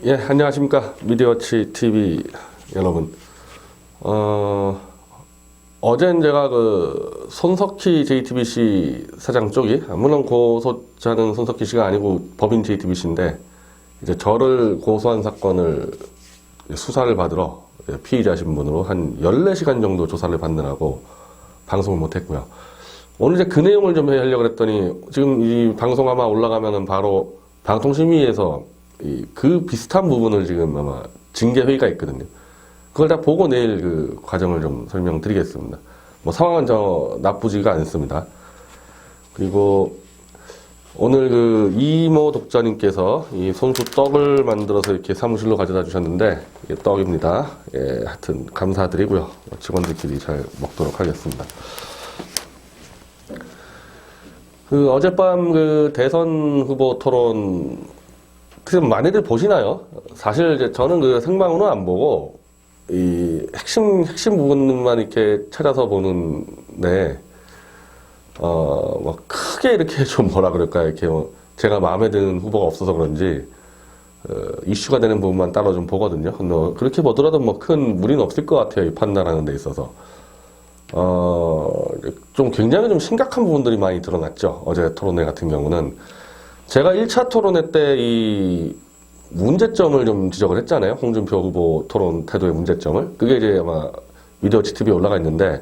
예, 안녕하십니까. 미디어워치 TV 여러분. 어젠 제가 그 손석희 JTBC 사장 쪽이, 물론 고소자는 손석희 씨가 아니고 법인 JTBC인데, 이제 저를 고소한 사건을 수사를 받으러 피의자 신분으로 한 14시간 정도 조사를 받느라고 방송을 못했고요. 오늘 이제 그 내용을 좀 하려고 했더니, 지금 이 방송 아마 올라가면은 바로 방통심의에서 그 비슷한 부분을 지금 아마 징계회의가 있거든요. 그걸 다 보고 내일 그 과정을 좀 설명드리겠습니다. 뭐 상황은 나쁘지가 않습니다. 그리고 오늘 그 이모 독자님께서 이 손수 떡을 만들어서 이렇게 사무실로 가져다 주셨는데, 이게 떡입니다. 예, 하여튼 감사드리고요. 직원들끼리 잘 먹도록 하겠습니다. 그 어젯밤 그 대선 후보 토론 그럼 많이들 보시나요? 사실 이제 저는 그 생방으로 안 보고 이 핵심 부분만 이렇게 찾아서 보는데 뭐 크게 이렇게 좀 뭐라 그럴까 이렇게 제가 마음에 드는 후보가 없어서 그런지 이슈가 되는 부분만 따로 좀 보거든요. 그렇게 보더라도 뭐 큰 무리는 없을 것 같아요. 이 판단하는 데 있어서. 좀 굉장히 좀 심각한 부분들이 많이 드러났죠. 어제 토론회 같은 경우는. 제가 1차 토론회 때 이 문제점을 좀 지적을 했잖아요. 홍준표 후보 토론 태도의 문제점을. 그게 이제 아마 미디어워치 TV에 올라가 있는데,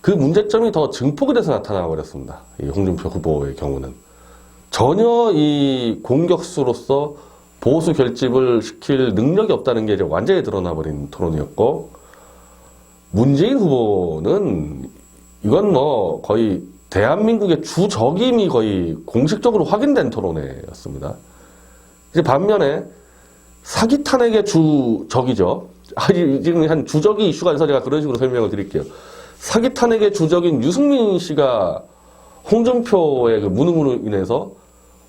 그 문제점이 더 증폭이 돼서 나타나 버렸습니다. 이 홍준표 후보의 경우는. 전혀 이 공격수로서 보수 결집을 시킬 능력이 없다는 게 이제 완전히 드러나 버린 토론이었고, 문재인 후보는 이건 뭐 거의 대한민국의 주적임이 거의 공식적으로 확인된 토론회였습니다. 이제 반면에 사기 탄핵의 주적이죠. 지금 한 주적이 이슈가 돼서 제가 그런 식으로 설명을 드릴게요. 사기 탄핵의 주적인 유승민 씨가 홍준표의 그 무능으로 인해서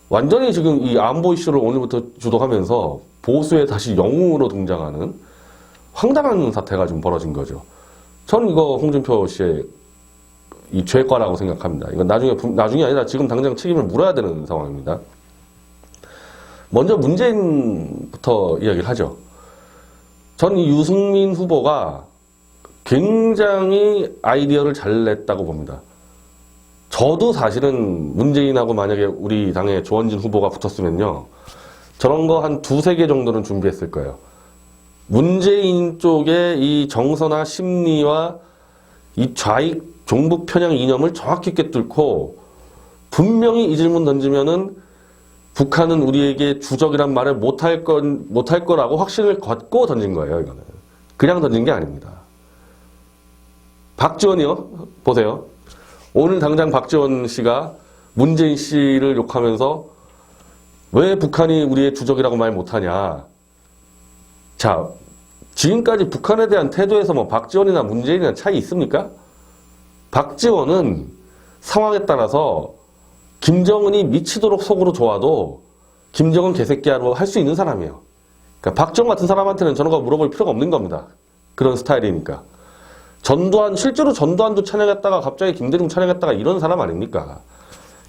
완전히 지금 이 안보 이슈를 오늘부터 주도하면서 보수에 다시 영웅으로 등장하는 황당한 사태가 좀 벌어진 거죠. 전 이거 홍준표 씨의 이 죄과라고 생각합니다. 이건 나중이 아니라 지금 당장 책임을 물어야 되는 상황입니다. 먼저 문재인부터 이야기를 하죠. 전 이 유승민 후보가 굉장히 아이디어를 잘 냈다고 봅니다. 저도 사실은 문재인하고 만약에 우리 당의 조원진 후보가 붙었으면요, 저런 거 한 2-3개 정도는 준비했을 거예요. 문재인 쪽의 이 정서나 심리와 이 좌익 종북 편향 이념을 정확히 꿰뚫고 분명히 이 질문 던지면은 북한은 우리에게 주적이란 말을 못할 거라고 확신을 갖고 던진 거예요. 이거는 그냥 던진 게 아닙니다. 박지원이요, 보세요. 오늘 당장 박지원 씨가 문재인 씨를 욕하면서 왜 북한이 우리의 주적이라고 말 못하냐. 자, 지금까지 북한에 대한 태도에서 뭐 박지원이나 문재인이나 차이 있습니까? 박지원은 상황에 따라서 김정은이 미치도록 속으로 좋아도 김정은 개새끼야로 할 수 있는 사람이에요. 그러니까 박지원 같은 사람한테는 저런 거 물어볼 필요가 없는 겁니다. 그런 스타일이니까. 실제로 전두환도 찬양했다가 갑자기 김대중 찬양했다가 이런 사람 아닙니까?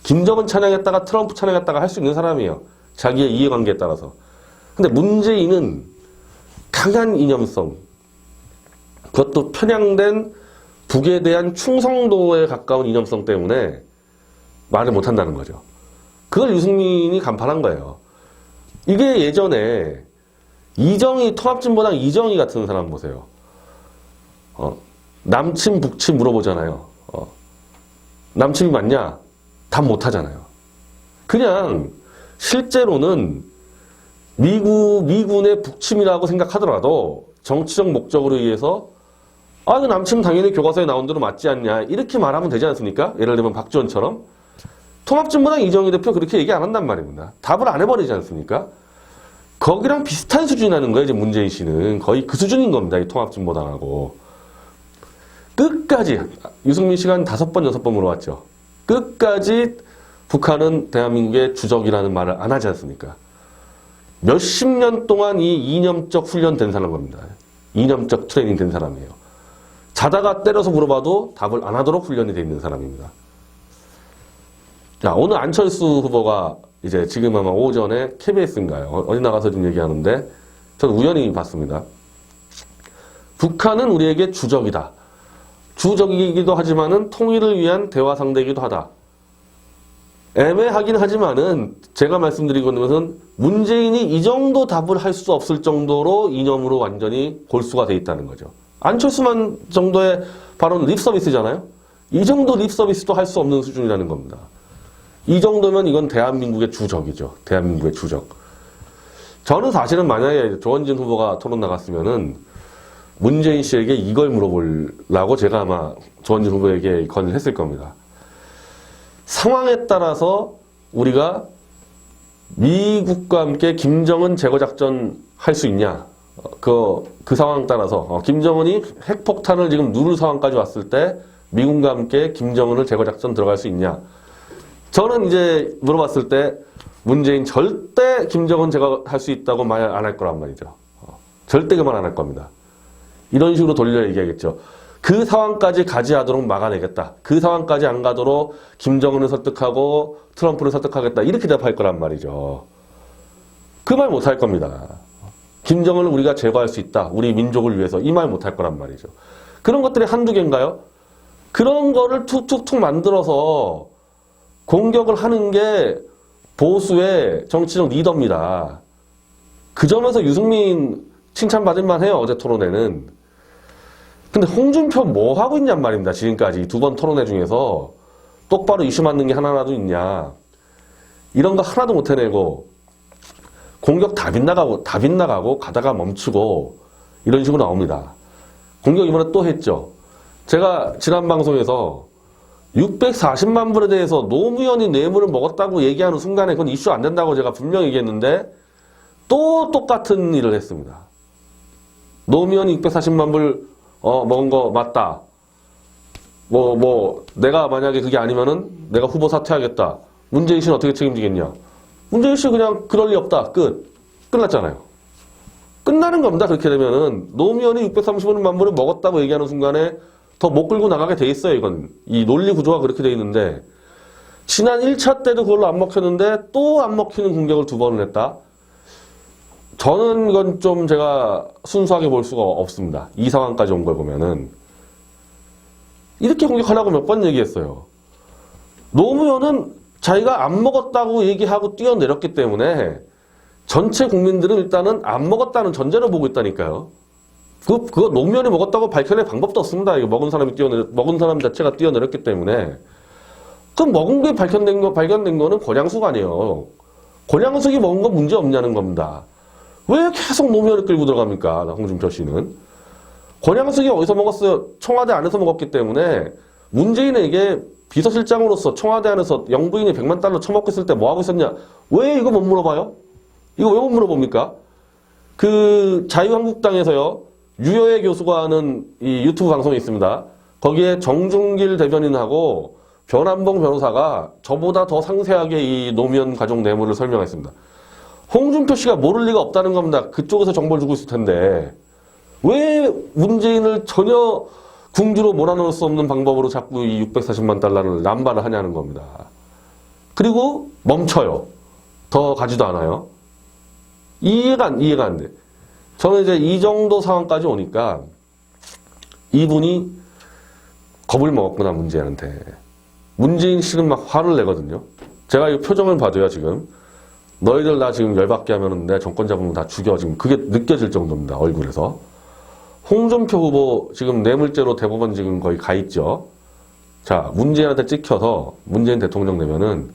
김정은 찬양했다가 트럼프 찬양했다가 할 수 있는 사람이에요. 자기의 이해관계에 따라서. 근데 문재인은 강한 이념성, 그것도 편향된 북에 대한 충성도에 가까운 이념성 때문에 말을 못한다는 거죠. 그걸 유승민이 간파한 거예요. 이게 예전에 통합진보당 이정희 같은 사람 보세요. 남친 북친 물어보잖아요. 남친이 맞냐? 답 못하잖아요. 그냥 실제로는 미군의 북침이라고 생각하더라도 정치적 목적으로 의해서 그 남친 당연히 교과서에 나온 대로 맞지 않냐 이렇게 말하면 되지 않습니까? 예를 들면 박지원처럼. 통합진보당 이정희 대표 그렇게 얘기 안 한단 말입니다. 답을 안 해버리지 않습니까? 거기랑 비슷한 수준이라는 거예요. 이제 문재인 씨는 거의 그 수준인 겁니다. 이 통합진보당하고. 끝까지 유승민 씨가 한 5번, 6번 물어봤죠. 끝까지 북한은 대한민국의 주적이라는 말을 안 하지 않습니까? 몇십 년 동안 이 이념적 훈련 된 사람 겁니다. 이념적 트레이닝 된 사람이에요. 자다가 때려서 물어봐도 답을 안 하도록 훈련이 돼 있는 사람입니다. 자, 오늘 안철수 후보가 이제 지금 아마 오전에 KBS인가요? 어디 나가서 좀 얘기하는데 저는 우연히 봤습니다. 북한은 우리에게 주적이다. 주적이기도 하지만은 통일을 위한 대화 상대이기도 하다. 애매하긴 하지만은 제가 말씀드리고 있는 것은 문재인이 이 정도 답을 할 수 없을 정도로 이념으로 완전히 골수가 돼 있다는 거죠. 안철수만 정도의 발언은 립서비스잖아요. 이 정도 립서비스도 할 수 없는 수준이라는 겁니다. 이 정도면 이건 대한민국의 주적이죠. 대한민국의 주적. 저는 사실은 만약에 조원진 후보가 토론 나갔으면은 문재인 씨에게 이걸 물어보려고 제가 아마 조원진 후보에게 건의를 했을 겁니다. 상황에 따라서 우리가 미국과 함께 김정은 제거작전 할 수 있냐? 그 상황 따라서 김정은이 핵폭탄을 지금 누를 상황까지 왔을 때 미국과 함께 김정은을 제거작전 들어갈 수 있냐? 저는 이제 물어봤을 때 문재인 절대 김정은 제거할 수 있다고 말 안 할 거란 말이죠. 절대 그 말 안 할 겁니다. 이런 식으로 돌려 얘기하겠죠. 그 상황까지 가지 않도록 막아내겠다. 그 상황까지 안 가도록 김정은을 설득하고 트럼프를 설득하겠다. 이렇게 대답할 거란 말이죠. 그 말 못 할 겁니다. 김정은을 우리가 제거할 수 있다. 우리 민족을 위해서 이 말 못 할 거란 말이죠. 그런 것들이 한두 개인가요? 그런 거를 툭툭툭 만들어서 공격을 하는 게 보수의 정치적 리더입니다. 그 점에서 유승민 칭찬받을 만해요. 어제 토론회는. 근데 홍준표 뭐 하고 있냔 말입니다. 지금까지 두 번 토론회 중에서 똑바로 이슈 맞는 게 하나라도 있냐. 이런 거 하나도 못 해내고 공격 다 빗나가고 가다가 멈추고 이런 식으로 나옵니다. 공격 이번에 또 했죠. 제가 지난 방송에서 640만 불에 대해서 노무현이 뇌물을 먹었다고 얘기하는 순간에 그건 이슈 안 된다고 제가 분명히 얘기했는데 또 똑같은 일을 했습니다. 노무현이 640만 불 먹은 거 맞다. 내가 만약에 그게 아니면은 내가 후보 사퇴하겠다. 문재인 씨는 어떻게 책임지겠냐? 문재인 씨 그냥 그럴 리 없다. 끝났잖아요. 끝나는 겁니다. 그렇게 되면은 노무현이 630만 불을 먹었다고 얘기하는 순간에 더 못 끌고 나가게 돼 있어요. 이건 이 논리 구조가 그렇게 돼 있는데 지난 1차 때도 그걸로 안 먹혔는데 또 안 먹히는 공격을 두 번을 했다. 저는 이건 좀 제가 순수하게 볼 수가 없습니다. 이 상황까지 온 걸 보면은. 이렇게 공격하려고 몇 번 얘기했어요. 노무현은 자기가 안 먹었다고 얘기하고 뛰어내렸기 때문에 전체 국민들은 일단은 안 먹었다는 전제로 보고 있다니까요. 그거 노무현이 먹었다고 밝혀낼 방법도 없습니다. 이거 먹은 사람 자체가 뛰어내렸기 때문에. 그럼 먹은 게 발견된 거는 권양숙 아니에요. 권양숙이 먹은 거 문제 없냐는 겁니다. 왜 계속 노무현을 끌고 들어갑니까? 홍준표 씨는. 권양숙이 어디서 먹었어요? 청와대 안에서 먹었기 때문에 문재인에게 비서실장으로서 청와대 안에서 영부인이 100만 달러 처먹고 있을 때 뭐하고 있었냐? 왜 이거 못 물어봐요? 이거 왜 못 물어봅니까? 그 자유한국당에서요. 유여애 교수가 하는 이 유튜브 방송이 있습니다. 거기에 정준길 대변인하고 변한봉 변호사가 저보다 더 상세하게 이 노무현 가족 뇌물을 설명했습니다. 홍준표 씨가 모를 리가 없다는 겁니다. 그쪽에서 정보를 주고 있을 텐데 왜 문재인을 전혀 궁지로 몰아넣을 수 없는 방법으로 자꾸 이 640만 달러를 남발을 하냐는 겁니다. 그리고 멈춰요. 더 가지도 않아요. 이해가 안 돼. 저는 이제 이 정도 상황까지 오니까 이분이 겁을 먹었구나, 문재인한테. 문재인 씨는 막 화를 내거든요. 제가 이 표정을 봐도요, 지금. 너희들 나 지금 열받게 하면은 내 정권 잡으면 다 죽여. 지금 그게 느껴질 정도입니다, 얼굴에서. 홍준표 후보 지금 뇌물죄로 대법원 지금 거의 가 있죠. 자, 문재인한테 찍혀서 문재인 대통령 되면은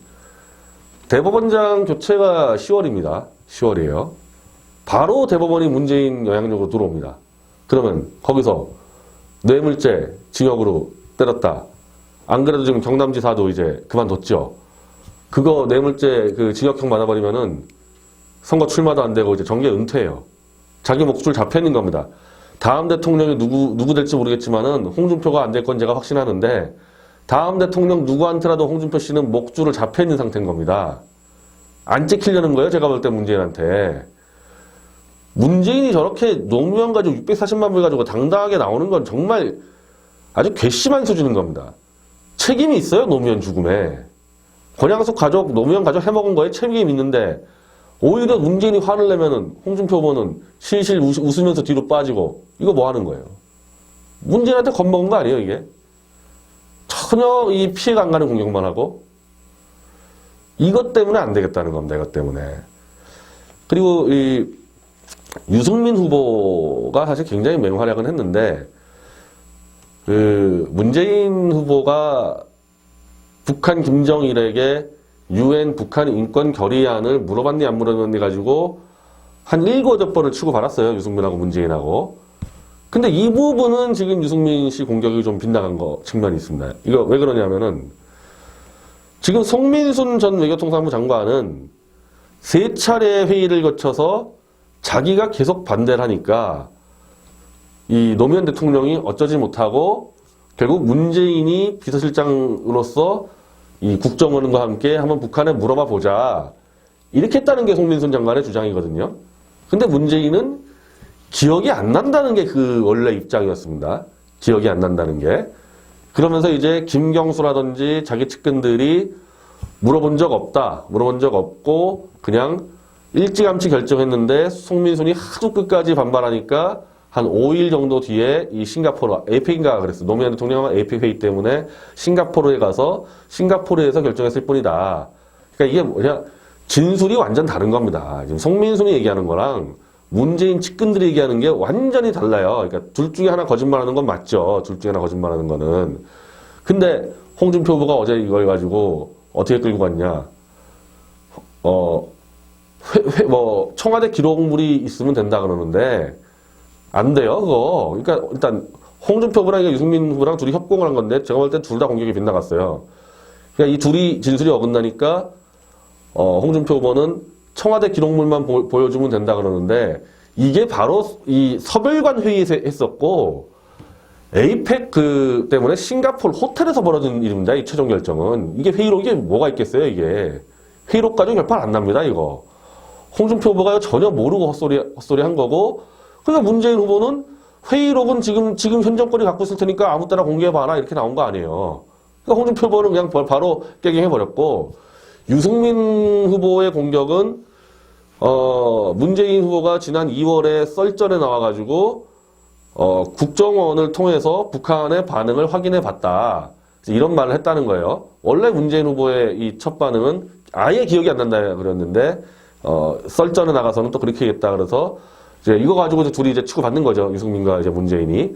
대법원장 교체가 10월입니다. 10월이에요. 바로 대법원이 문재인 영향력으로 들어옵니다. 그러면 거기서 뇌물죄 징역으로 때렸다. 안 그래도 지금 경남지사도 이제 그만뒀죠. 그거 뇌물죄 그 징역형 받아버리면은 선거 출마도 안 되고 이제 정계 은퇴해요. 자기 목줄 잡혀 있는 겁니다. 다음 대통령이 누구 될지 모르겠지만은 홍준표가 안 될 건 제가 확신하는데 다음 대통령 누구한테라도 홍준표 씨는 목줄을 잡혀 있는 상태인 겁니다. 안 찍히려는 거예요. 제가 볼 때 문재인한테. 문재인이 저렇게 노무현 가지고 640만 불 가지고 당당하게 나오는 건 정말 아주 괘씸한 수준인 겁니다. 책임이 있어요. 노무현 죽음에. 권양숙 가족, 노무현 가족 해먹은 거에 책임이 있는데 오히려 문재인이 화를 내면은 홍준표 후보는 실실 웃으면서 뒤로 빠지고 이거 뭐 하는 거예요? 문재인한테 겁먹은 거 아니에요, 이게? 전혀 이 피해가 안 가는 공격만 하고 이것 때문에 안 되겠다는 겁니다, 이것 때문에. 그리고 이 유승민 후보가 사실 굉장히 맹활약은 했는데 그 문재인 후보가 북한 김정일에게 UN 북한 인권 결의안을 물어봤니 안 물어봤니 가지고 한 7, 8번을 치고 받았어요. 유승민하고 문재인하고. 근데 이 부분은 지금 유승민 씨 공격이 좀 빗나간 거 측면이 있습니다. 이거 왜 그러냐면은 지금 송민순 전 외교통상부 장관은 3차례 회의를 거쳐서 자기가 계속 반대를 하니까 이 노무현 대통령이 어쩌지 못하고 결국 문재인이 비서실장으로서 이 국정원과 함께 한번 북한에 물어봐 보자. 이렇게 했다는 게 송민순 장관의 주장이거든요. 근데 문재인은 기억이 안 난다는 게 그 원래 입장이었습니다. 기억이 안 난다는 게. 그러면서 이제 김경수라든지 자기 측근들이 물어본 적 없다. 물어본 적 없고 그냥 일찌감치 결정했는데 송민순이 하도 끝까지 반발하니까 한 5일 정도 뒤에 이 싱가포르, 에이펙인가 그랬어. 노무현 대통령은 에이펙 회의 때문에 싱가포르에 가서 싱가포르에서 결정했을 뿐이다. 그러니까 이게 뭐냐. 진술이 완전 다른 겁니다. 지금 송민순이 얘기하는 거랑 문재인 측근들이 얘기하는 게 완전히 달라요. 그러니까 둘 중에 하나 거짓말하는 건 맞죠. 둘 중에 하나 거짓말하는 거는. 근데 홍준표 후보가 어제 이걸 가지고 어떻게 끌고 갔냐. 청와대 기록물이 있으면 된다 그러는데 안 돼요, 그거. 그러니까 일단 홍준표 후보랑 유승민 후보랑 둘이 협공을 한 건데 제가 볼 때 둘 다 공격이 빗나갔어요. 그러니까 이 둘이 진술이 어긋나니까 홍준표 후보는 청와대 기록물만 보여주면 된다 그러는데 이게 바로 이 서별관 회의에서 했었고 에이펙 때문에 싱가포르 호텔에서 벌어진 일입니다. 이 최종 결정은. 이게 회의록이 뭐가 있겠어요, 이게. 회의록 가지고 결판 안 납니다, 이거. 홍준표 후보가 전혀 모르고 헛소리 한 거고 그러니까 문재인 후보는 회의록은 지금 현 정권이 갖고 있을 테니까 아무 때나 공개해봐라 이렇게 나온 거 아니에요. 그러니까 홍준표 후보는 그냥 바로 깨갱해버렸고 유승민 후보의 공격은 문재인 후보가 지난 2월에 썰전에 나와가지고 국정원을 통해서 북한의 반응을 확인해봤다. 이런 말을 했다는 거예요. 원래 문재인 후보의 이 첫 반응은 아예 기억이 안 난다 그랬는데 썰전에 나가서는 또 그렇게 했다 그래서 이제 이거 가지고 둘이 이제 치고받는 거죠. 유승민과 이제 문재인이.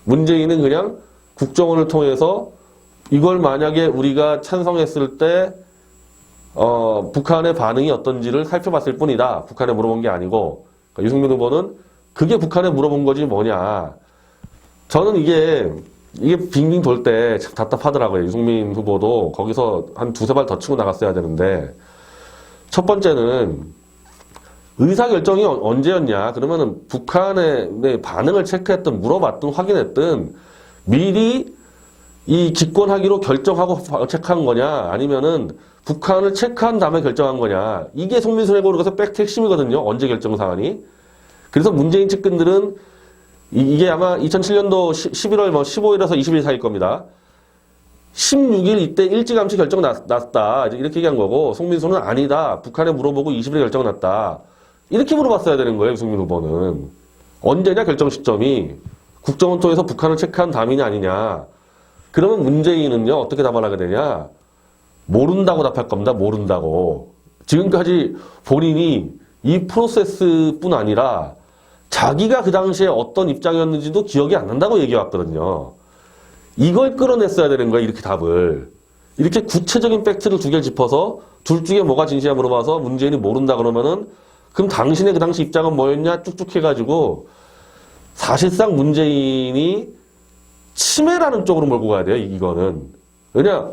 문재인은 그냥 국정원을 통해서 이걸 만약에 우리가 찬성했을 때 북한의 반응이 어떤지를 살펴봤을 뿐이다. 북한에 물어본 게 아니고. 그러니까 유승민 후보는 그게 북한에 물어본 거지 뭐냐. 저는 이게 빙빙 돌 때 참 답답하더라고요. 유승민 후보도 거기서 한 두세 발 더 치고 나갔어야 되는데 첫 번째는 의사결정이 언제였냐. 그러면은 북한의 반응을 체크했든 물어봤든 확인했든 미리 이 기권하기로 결정하고 체크한 거냐 아니면은 북한을 체크한 다음에 결정한 거냐. 이게 송민순의 고르가서 팩트 핵심이거든요. 언제 결정 사안이. 그래서 문재인 측근들은 이게 아마 2007년도 11월 15일에서 20일 사이일 겁니다. 16일 이때 일찌감치 결정 났다. 이렇게 얘기한 거고 송민순은 아니다. 북한에 물어보고 20일에 결정 났다. 이렇게 물어봤어야 되는 거예요. 유승민 후보는. 언제냐 결정 시점이. 국정원 통해서 북한을 체크한 다음이냐 아니냐. 그러면 문재인은요. 어떻게 답을 하게 되냐. 모른다고 답할 겁니다. 모른다고. 지금까지 본인이 이 프로세스뿐 아니라 자기가 그 당시에 어떤 입장이었는지도 기억이 안 난다고 얘기해왔거든요. 이걸 끌어냈어야 되는 거예요. 이렇게 답을. 이렇게 구체적인 팩트를 두 개를 짚어서 둘 중에 뭐가 진실이냐 물어봐서 문재인이 모른다 그러면은 그럼 당신의 그 당시 입장은 뭐였냐 쭉쭉 해가지고 사실상 문재인이 치매라는 쪽으로 몰고 가야 돼요. 이거는. 왜냐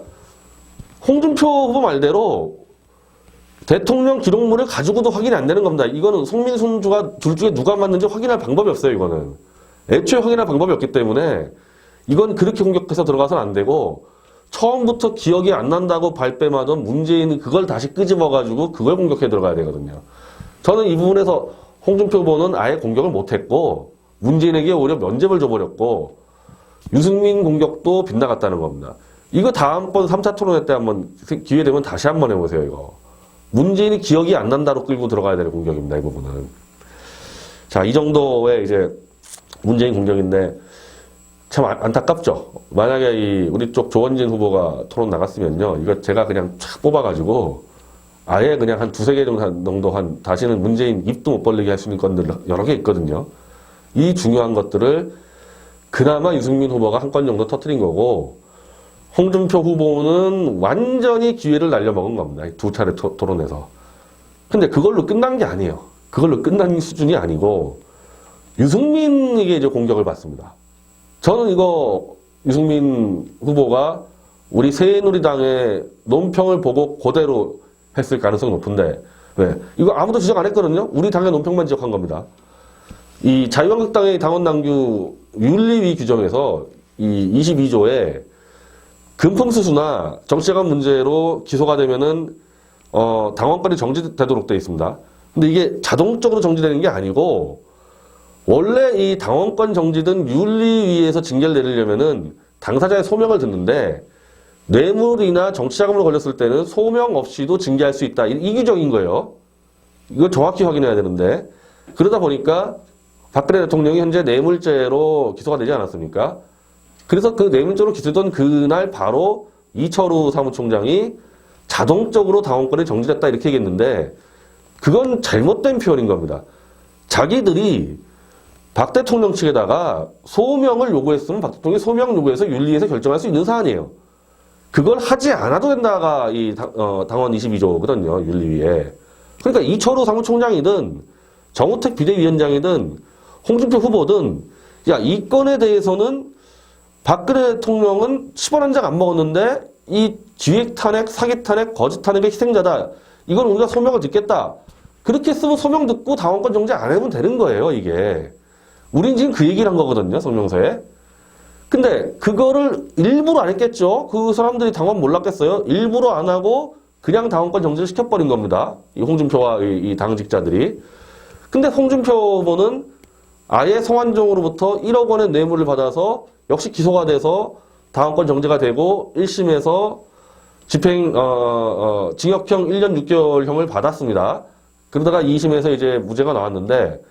홍준표 후보 말대로 대통령 기록물을 가지고도 확인이 안 되는 겁니다. 이거는 송민순주가 둘 중에 누가 맞는지 확인할 방법이 없어요. 이거는. 애초에 확인할 방법이 없기 때문에 이건 그렇게 공격해서 들어가서는 안 되고 처음부터 기억이 안 난다고 발뺌하던 문재인은 그걸 다시 끄집어가지고 그걸 공격해 들어가야 되거든요. 저는 이 부분에서 홍준표 후보는 아예 공격을 못했고 문재인에게 오히려 면죄부를 줘버렸고 유승민 공격도 빗나갔다는 겁니다. 이거 다음번 3차 토론회 때 한번 기회 되면 다시 한번 해보세요, 이거. 문재인이 기억이 안 난다로 끌고 들어가야 되는 공격입니다, 이 부분은. 자, 이 정도의 이제 문재인 공격인데 참 안타깝죠. 만약에 우리 쪽 조원진 후보가 토론 나갔으면요, 이거 제가 그냥 촥 뽑아가지고 아예 그냥 한 두세 개 정도 다시는 문재인 입도 못 벌리게 할 수 있는 건들 여러 개 있거든요. 이 중요한 것들을 그나마 유승민 후보가 한 건 정도 터뜨린 거고, 홍준표 후보는 완전히 기회를 날려먹은 겁니다. 두 차례 토론에서. 근데 그걸로 끝난 게 아니에요. 그걸로 끝난 수준이 아니고 유승민에게 이제 공격을 받습니다. 저는 이거 유승민 후보가 우리 새누리당의 논평을 보고 그대로 했을 가능성이 높은데, 왜? 이거 아무도 지적 안 했거든요. 우리 당의 논평만 지적한 겁니다. 이 자유한국당의 당원당규 윤리위 규정에서 이 22조에 금품수수나 정치자금 문제로 기소가 되면은 당원권이 정지되도록 되어 있습니다. 근데 이게 자동적으로 정지되는 게 아니고, 원래 이 당원권 정지든 윤리위에서 징계를 내리려면은 당사자의 소명을 듣는데, 뇌물이나 정치자금으로 걸렸을 때는 소명 없이도 징계할 수 있다. 이 규정인 거예요. 이거 정확히 확인해야 되는데, 그러다 보니까 박근혜 대통령이 현재 뇌물죄로 기소가 되지 않았습니까? 그래서 그 뇌물죄로 기소된 그날 바로 이철우 사무총장이 자동적으로 당원권이 정지됐다 이렇게 얘기했는데, 그건 잘못된 표현인 겁니다. 자기들이 박 대통령 측에다가 소명을 요구했으면 박 대통령이 소명 요구해서 윤리에서 결정할 수 있는 사안이에요. 그걸 하지 않아도 된다가 이 당원 22조거든요, 윤리위에. 그러니까 이철우 사무총장이든 정우택 비대위원장이든 홍준표 후보든, 야, 이 건에 대해서는 박근혜 대통령은 10원 한 장 안 먹었는데 이 기획 탄핵, 사기 탄핵, 거짓 탄핵의 희생자다. 이건 우리가 소명을 듣겠다. 그렇게 쓰면 소명 듣고 당원권 정지 안 해면 되는 거예요, 이게. 우린 지금 그 얘기를 한 거거든요, 성명서에. 근데 그거를 일부러 안 했겠죠. 그 사람들이 당원 몰랐겠어요. 일부러 안 하고 그냥 당원권 정지를 시켜버린 겁니다. 이 홍준표와 이 당직자들이. 근데 홍준표 후보는 아예 성완종으로부터 1억 원의 뇌물을 받아서 역시 기소가 돼서 당원권 정지가 되고 1심에서 징역형 1년 6개월형을 받았습니다. 그러다가 2심에서 이제 무죄가 나왔는데,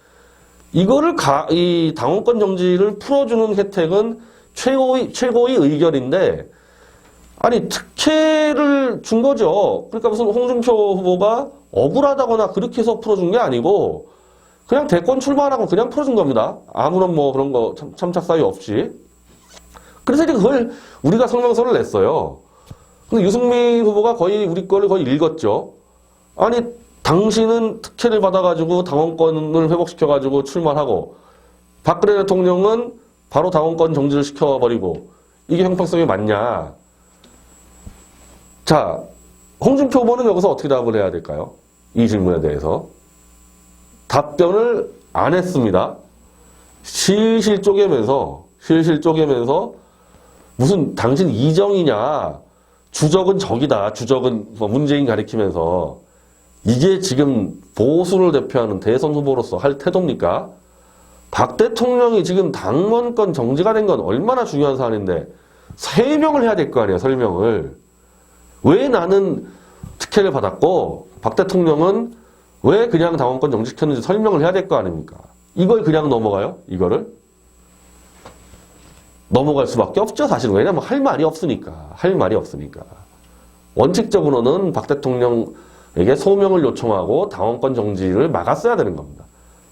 이거를 이 당원권 정지를 풀어주는 혜택은 최고의 의결인데, 아니, 특혜를 준 거죠. 그러니까 무슨 홍준표 후보가 억울하다거나 그렇게 해서 풀어준 게 아니고, 그냥 대권 출마하라고 그냥 풀어준 겁니다. 아무런 뭐 그런 거 참착 사유 없이. 그래서 이제 그걸 우리가 성명서를 냈어요. 근데 유승민 후보가 거의 우리 거를 거의 읽었죠. 아니, 당신은 특혜를 받아가지고 당원권을 회복시켜가지고 출마하고, 박근혜 대통령은 바로 당원권 정지를 시켜버리고, 이게 형평성이 맞냐. 자, 홍준표 후보는 여기서 어떻게 답을 해야 될까요? 이 질문에 대해서. 답변을 안 했습니다. 실실 쪼개면서 무슨 당신 이정이냐, 주적은 적이다, 주적은 문재인 가리키면서, 이게 지금 보수를 대표하는 대선 후보로서 할 태도입니까? 박 대통령이 지금 당원권 정지가 된 건 얼마나 중요한 사안인데 설명을 해야 될 거 아니에요, 설명을. 왜 나는 특혜를 받았고 박 대통령은 왜 그냥 당원권 정지시켰는지 설명을 해야 될 거 아닙니까? 이걸 그냥 넘어가요? 이거를? 넘어갈 수밖에 없죠, 사실은. 왜냐면 할 말이 없으니까. 원칙적으로는 박 대통령에게 소명을 요청하고 당원권 정지를 막았어야 되는 겁니다.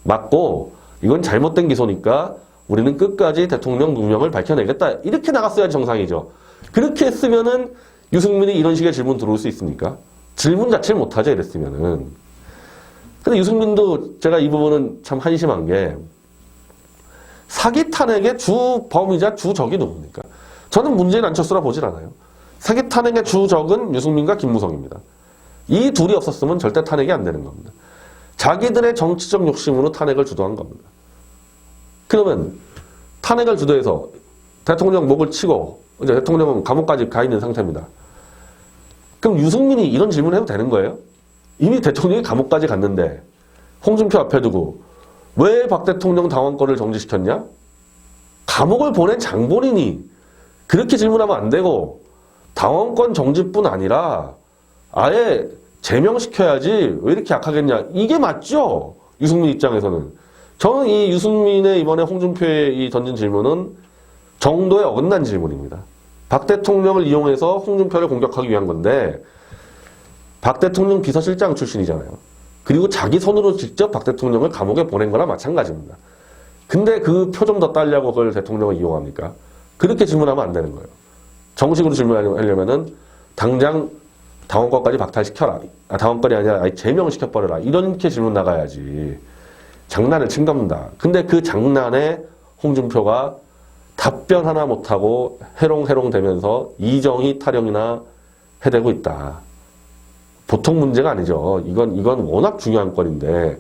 막고, 이건 잘못된 기소니까 우리는 끝까지 대통령 누명을 밝혀내겠다. 이렇게 나갔어야 정상이죠. 그렇게 했으면은 유승민이 이런 식의 질문 들어올 수 있습니까? 질문 자체를 못하죠, 이랬으면은. 근데 유승민도 제가 이 부분은 참 한심한 게, 사기 탄핵의 주 범위자 주적이 누굽니까? 저는 문재인 안철수라 보질 않아요. 사기 탄핵의 주적은 유승민과 김무성입니다. 이 둘이 없었으면 절대 탄핵이 안 되는 겁니다. 자기들의 정치적 욕심으로 탄핵을 주도한 겁니다. 그러면 탄핵을 주도해서 대통령 목을 치고 이제 대통령은 감옥까지 가 있는 상태입니다. 그럼 유승민이 이런 질문을 해도 되는 거예요? 이미 대통령이 감옥까지 갔는데 홍준표 앞에 두고 왜 박 대통령 당원권을 정지시켰냐? 감옥을 보낸 장본인이 그렇게 질문하면 안 되고, 당원권 정지뿐 아니라 아예 제명시켜야지 왜 이렇게 약하겠냐. 이게 맞죠? 유승민 입장에서는. 저는 이 유승민의 이번에 홍준표에 이 던진 질문은 정도에 어긋난 질문입니다. 박 대통령을 이용해서 홍준표를 공격하기 위한 건데 박 대통령 비서실장 출신이잖아요. 그리고 자기 손으로 직접 박 대통령을 감옥에 보낸 거나 마찬가지입니다. 근데 그 표 좀 더 따려고 그걸 대통령을 이용합니까? 그렇게 질문하면 안 되는 거예요. 정식으로 질문하려면은 당장 당원권까지 박탈시켜라. 당원권이 아니라 아예 제명시켜버려라. 이렇게 질문 나가야지. 장난을 친 겁니다. 근데 그 장난에 홍준표가 답변 하나 못하고 해롱해롱 되면서 이정희 타령이나 해대고 있다. 보통 문제가 아니죠. 이건 워낙 중요한 건인데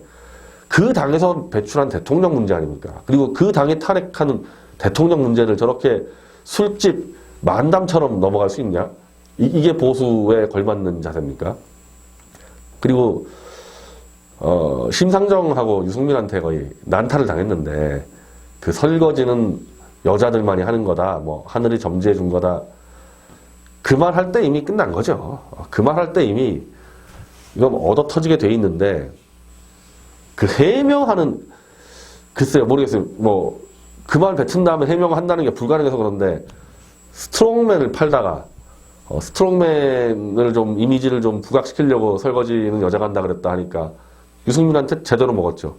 그 당에서 배출한 대통령 문제 아닙니까? 그리고 그 당이 탄핵하는 대통령 문제를 저렇게 술집 만담처럼 넘어갈 수 있냐? 이게 보수에 걸맞는 자세입니까? 그리고 심상정하고 유승민한테 거의 난타를 당했는데 그 설거지는 여자들만이 하는 거다. 뭐 하늘이 점지해 준 거다. 그 말 할 때 이미 끝난 거죠. 그 말 할 때 이미 이건 얻어 터지게 돼 있는데 그 해명하는 글쎄요 모르겠어요. 뭐 그 말 뱉은 다음에 해명을 한다는 게 불가능해서 그런데 스트롱맨을 팔다가 스트롱맨을 좀 이미지를 좀 부각시키려고 설거지는 여자가 한다 그랬다 하니까 유승민한테 제대로 먹었죠.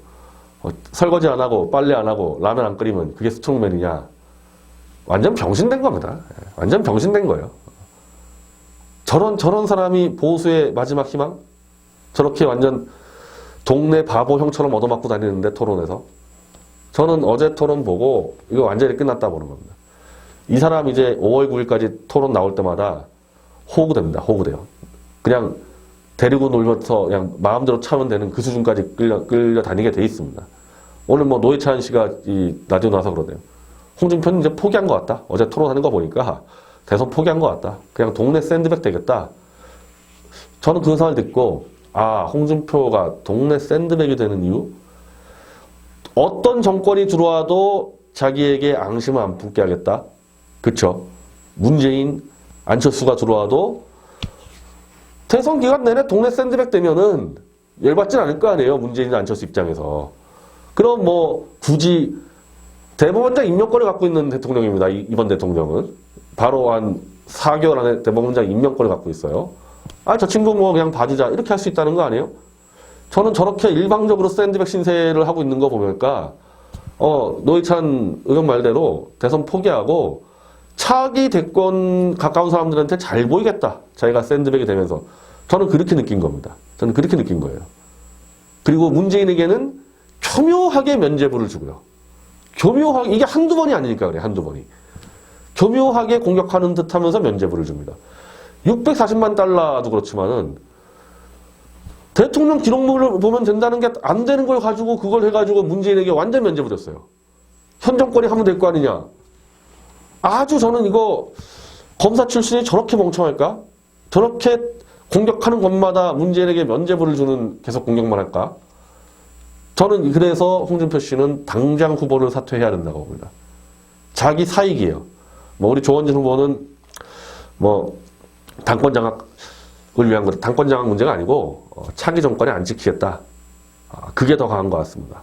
설거지 안 하고 빨래 안 하고 라면 안 끓이면 그게 스트롱맨이냐. 완전 병신된 겁니다. 완전 병신된 거예요. 저런 사람이 보수의 마지막 희망? 저렇게 완전 동네 바보 형처럼 얻어맞고 다니는데 토론에서 저는 어제 토론 보고 이거 완전히 끝났다 보는 겁니다. 이 사람 이제 5월 9일까지 토론 나올 때마다 호구됩니다. 호구돼요. 그냥 데리고 놀면서 그냥 마음대로 차면 되는 그 수준까지 끌려 다니게 돼 있습니다. 오늘 뭐 노회찬 씨가 이 라디오 나와서 그러네요. 홍준표는 이제 포기한 것 같다. 어제 토론하는 거 보니까 대선 포기한 것 같다. 그냥 동네 샌드백 되겠다. 저는 그 생각을 듣고 홍준표가 동네 샌드백이 되는 이유? 어떤 정권이 들어와도 자기에게 앙심을 안 품게 하겠다. 그쵸? 문재인, 안철수가 들어와도 대선 기간 내내 동네 샌드백 되면은 열받진 않을 거 아니에요. 문재인, 안철수 입장에서. 그럼 뭐 굳이 대법원장 임명권을 갖고 있는 대통령입니다. 이번 대통령은. 바로 한 4개월 안에 대법원장 임명권을 갖고 있어요. 저 친구 뭐 그냥 봐주자. 이렇게 할 수 있다는 거 아니에요? 저는 저렇게 일방적으로 샌드백 신세를 하고 있는 거 보니까 노회찬 의원 말대로 대선 포기하고 차기 대권 가까운 사람들한테 잘 보이겠다. 자기가 샌드백이 되면서. 저는 그렇게 느낀 겁니다. 저는 그렇게 느낀 거예요. 그리고 문재인에게는 교묘하게 면죄부를 주고요. 교묘하게, 이게 한두 번이 아니니까 그래, 한두 번이. 교묘하게 공격하는 듯 하면서 면죄부를 줍니다. 640만 달러도 그렇지만은 대통령 기록물을 보면 된다는 게 안 되는 걸 가지고 그걸 해가지고 문재인에게 완전 면죄부 줬어요. 현 정권이 하면 될 거 아니냐. 아주 저는 이거 검사 출신이 저렇게 멍청할까? 저렇게 공격하는 것마다 문재인에게 면죄부를 주는 계속 공격만 할까? 저는 그래서 홍준표 씨는 당장 후보를 사퇴해야 된다고 봅니다. 자기 사익이에요. 뭐 우리 조원진 후보는 뭐 당권 장악을 위한 것, 당권 장악 문제가 아니고 차기 정권에 안 지키겠다. 그게 더 강한 것 같습니다.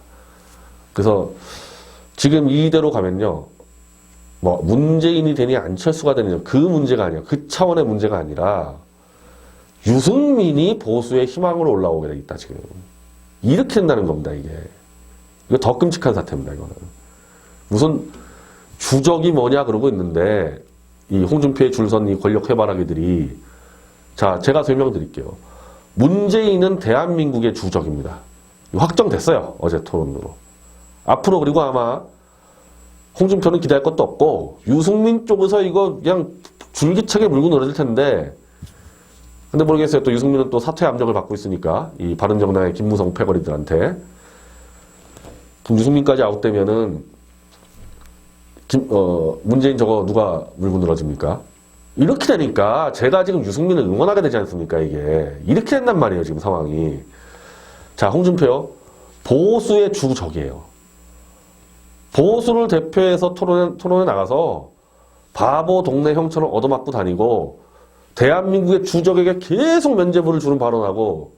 그래서 지금 이대로 가면요. 뭐 문재인이 되니 안철수가 되느냐 그 문제가 아니에요. 그 차원의 문제가 아니라 유승민이 보수의 희망으로 올라오게 돼 있다 지금. 이렇게 된다는 겁니다 이게. 이거 더 끔찍한 사태입니다 이거는. 무슨 주적이 뭐냐 그러고 있는데 이 홍준표의 줄선 이 권력 해바라기들이 자 제가 설명드릴게요. 문재인은 대한민국의 주적입니다. 확정됐어요 어제 토론으로. 앞으로 그리고 아마 홍준표는 기대할 것도 없고 유승민 쪽에서 이거 그냥 줄기차게 물고 늘어질 텐데 근데 모르겠어요. 또 유승민은 또 사퇴 압력을 받고 있으니까 이 바른정당의 김무성 패거리들한테 그럼 유승민까지 아웃되면은 문재인 저거 누가 물고 늘어집니까? 이렇게 되니까 제가 지금 유승민을 응원하게 되지 않습니까 이게 이렇게 된단 말이에요 지금 상황이. 자 홍준표요 보수의 주적이에요. 보수를 대표해서 토론에 나가서 바보 동네 형처럼 얻어맞고 다니고 대한민국의 주적에게 계속 면죄부를 주는 발언하고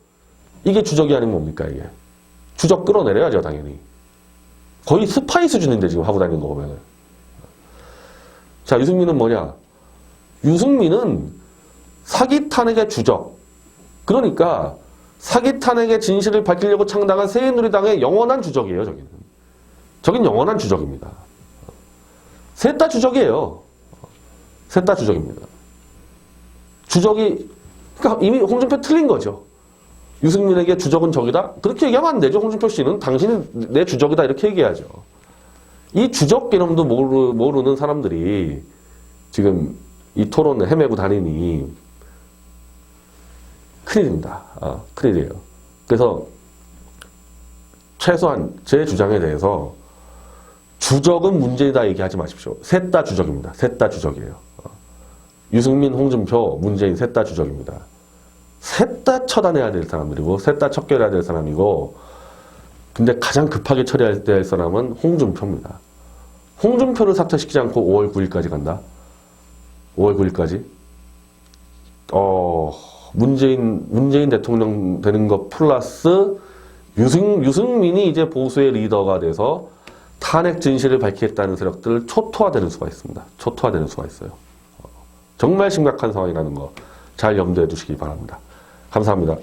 이게 주적이 아니면 뭡니까 이게. 주적 끌어내려야죠 당연히. 거의 스파이 수준인데 지금 하고 다니는 거 보면은. 자, 유승민은 뭐냐. 유승민은 사기 탄핵의 주적. 그러니까 사기 탄핵의 진실을 밝히려고 창당한 새누리당의 영원한 주적이에요 저기는. 저긴 영원한 주적입니다. 셋 다 주적이에요. 셋 다 주적입니다. 주적이, 그러니까 이미 홍준표 틀린 거죠. 유승민에게 주적은 적이다? 그렇게 얘기하면 안 되죠. 홍준표 씨는 당신은 내 주적이다 이렇게 얘기해야죠. 이 주적 개념도 모르는 사람들이 지금 이 토론을 헤매고 다니니 큰일입니다. 큰일이에요. 그래서 최소한 제 주장에 대해서 주적은 문제이다 얘기하지 마십시오. 셋 다 주적입니다. 셋 다 주적이에요. 유승민, 홍준표, 문재인 셋 다 주적입니다. 셋 다 처단해야 될 사람들이고 셋 다 척결해야 될 사람이고 근데 가장 급하게 처리해야 될 사람은 홍준표입니다. 홍준표를 사퇴시키지 않고 5월 9일까지 간다? 5월 9일까지? 문재인 대통령 되는 것 플러스 유승민이 이제 보수의 리더가 돼서 탄핵 진실을 밝히겠다는 세력들 초토화되는 수가 있습니다. 초토화되는 수가 있어요. 정말 심각한 상황이라는 거 잘 염두해 두시기 바랍니다. 감사합니다.